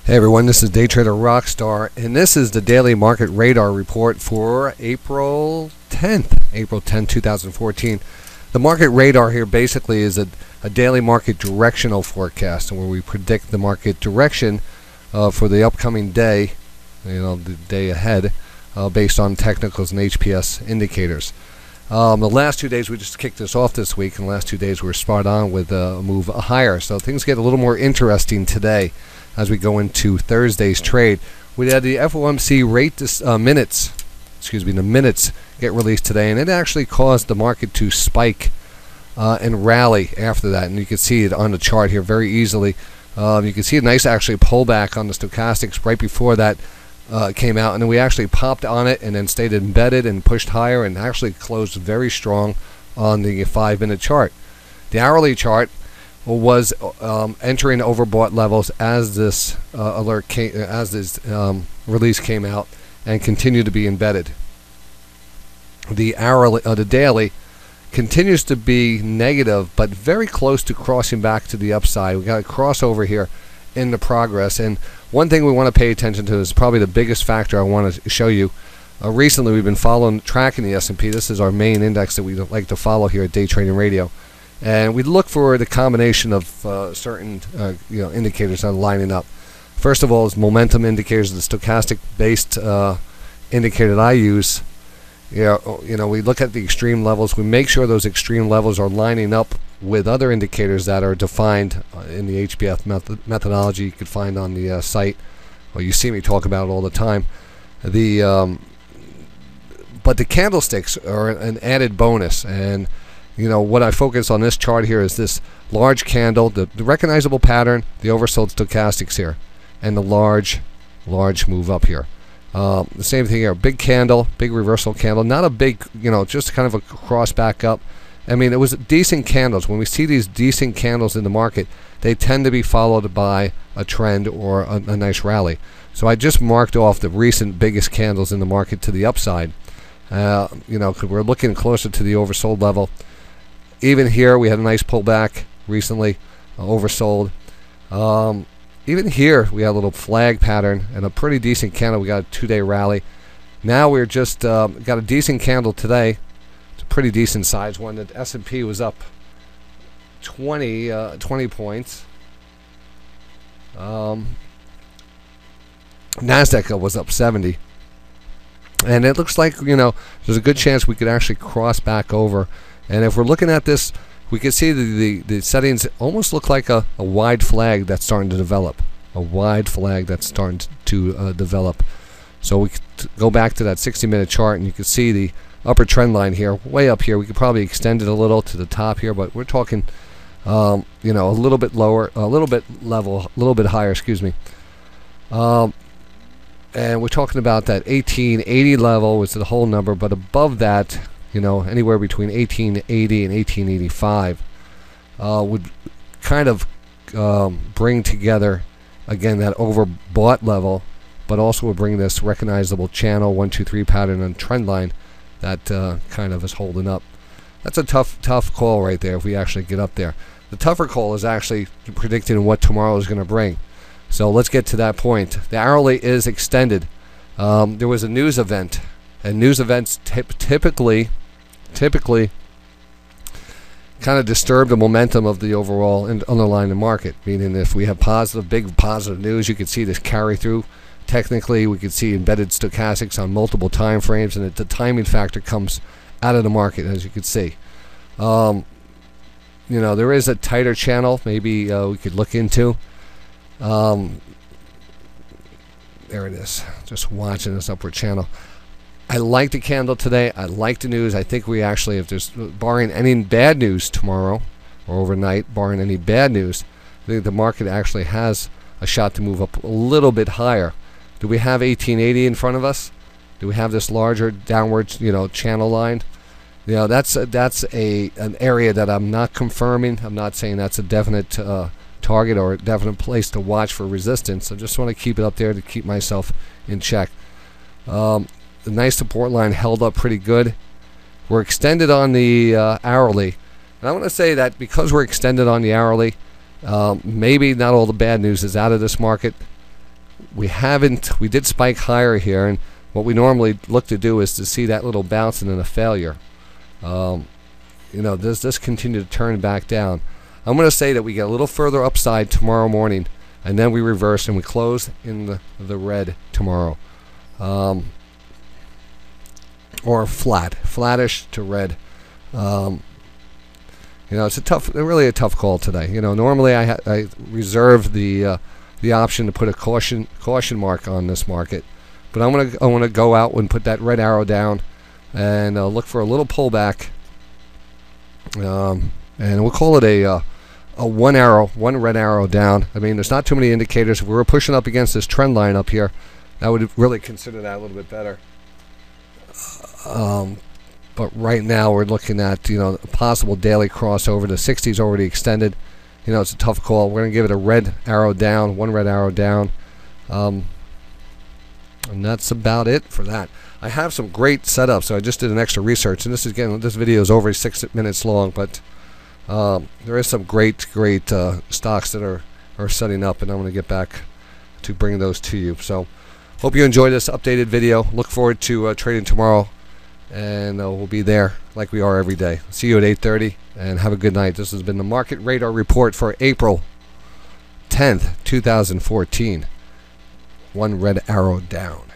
Hey everyone, this is DayTraderRockStar, and this is the daily market radar report for April 10th, 2014. The market radar here basically is a daily market directional forecast, where we predict the market direction for the upcoming day, the day ahead, based on technicals and HPS indicators. The last 2 days, we just kicked this off this week, and the last 2 days we're spot on with a move higher. So things get a little more interesting today as we go into Thursday's trade. We had the FOMC rate the minutes get released today, and it actually caused the market to spike and rally after that. And you can see it on the chart here very easily. You can see a nice actually pullback on the stochastics right before that came out, and then we actually popped on it and then stayed embedded and pushed higher and actually closed very strong on the 5-minute chart. The hourly chart was entering overbought levels as this release came out, and continued to be embedded. The daily continues to be negative, but very close to crossing back to the upside. We got a crossover here in the progress, and one thing we want to pay attention to is probably the biggest factor I want to show you. Recently, we've been tracking the S&P. This is our main index that we like to follow here at Day Trading Radio. And we look for the combination of certain indicators that are lining up. First of all is momentum indicators, the stochastic-based indicator that I use. We look at the extreme levels. We make sure those extreme levels are lining up with other indicators that are defined in the HBF methodology you could find on the site. Well, you see me talk about it all the time. But the candlesticks are an added bonus, and what I focus on this chart here is this large candle, the recognizable pattern, the oversold stochastics here, and the large move up here. The same thing here, big candle, big reversal candle, not a big, just kind of a cross back up. I mean, it was decent candles. When we see these decent candles in the market, they tend to be followed by a trend or a nice rally. So I just marked off the recent biggest candles in the market to the upside. Because we're looking closer to the oversold level. Even here, we had a nice pullback recently, oversold. Even here, we had a little flag pattern and a pretty decent candle. We got a 2-day rally. Now we're just got a decent candle today. It's a pretty decent size one. The S&P was up 20 points. NASDAQ was up 70. And it looks like, there's a good chance we could actually cross back over. And if we're looking at this, we can see the settings almost look like a wide flag that's starting to develop. A wide flag that's starting to develop. So we could go back to that 60-minute chart, and you can see the upper trend line here, way up here. We could probably extend it a little to the top here, but we're talking, a little bit lower, a little bit higher, excuse me. And we're talking about that 1880 level, which is the whole number, but above that, anywhere between 1880 and 1885 would kind of bring together, again, that overbought level, but also would bring this recognizable channel 1, 2, 3 pattern and trend line that kind of is holding up. That's a tough call right there if we actually get up there. The tougher call is actually predicting what tomorrow is going to bring. So let's get to that point. The hourly is extended. There was a news event, and news events typically kind of disturb the momentum of the overall and underlying market. Meaning, if we have big positive news, you can see this carry through. Technically, we can see embedded stochastics on multiple time frames, and the timing factor comes out of the market, as you can see. There is a tighter channel maybe we could look into. There it is. Just watching this upward channel. I like the candle today. I like the news. I think we actually, if there's, barring any bad news tomorrow or overnight, barring any bad news, I think the market actually has a shot to move up a little bit higher. Do we have 1880 in front of us? Do we have this larger downward, channel line? That's an area that I'm not confirming. I'm not saying that's a definite target or a definite place to watch for resistance. I just want to keep it up there to keep myself in check. The nice support line held up pretty good. We're extended on the hourly, and I want to say that because we're extended on the hourly, maybe not all the bad news is out of this market. we did spike higher here, and what we normally look to do is to see that little bounce and then a failure. Does this continue to turn back down? I'm going to say that we get a little further upside tomorrow morning, and then we reverse and we close in the red tomorrow, or flattish to red. It's really a tough call today. Normally I reserve the option to put a caution mark on this market, but I want to go out and put that red arrow down and look for a little pullback, and we'll call it a one red arrow down. I mean, there's not too many indicators. If we were pushing up against this trend line up here, I would really consider that a little bit better. But right now we're looking at a possible daily crossover. The 60 is already extended. It's a tough call. We're going to give it a red arrow down, one red arrow down, and that's about it for that. I have some great setups, so I just did an extra research, and this video is over 6 minutes long, but there is some great stocks that are setting up, and I'm going to get back to bring those to you. So hope you enjoyed this updated video. Look forward to trading tomorrow, and we'll be there like we are every day. See you at 8:30, and have a good night. This has been the Market Radar Report for April 10th, 2014. One red arrow down.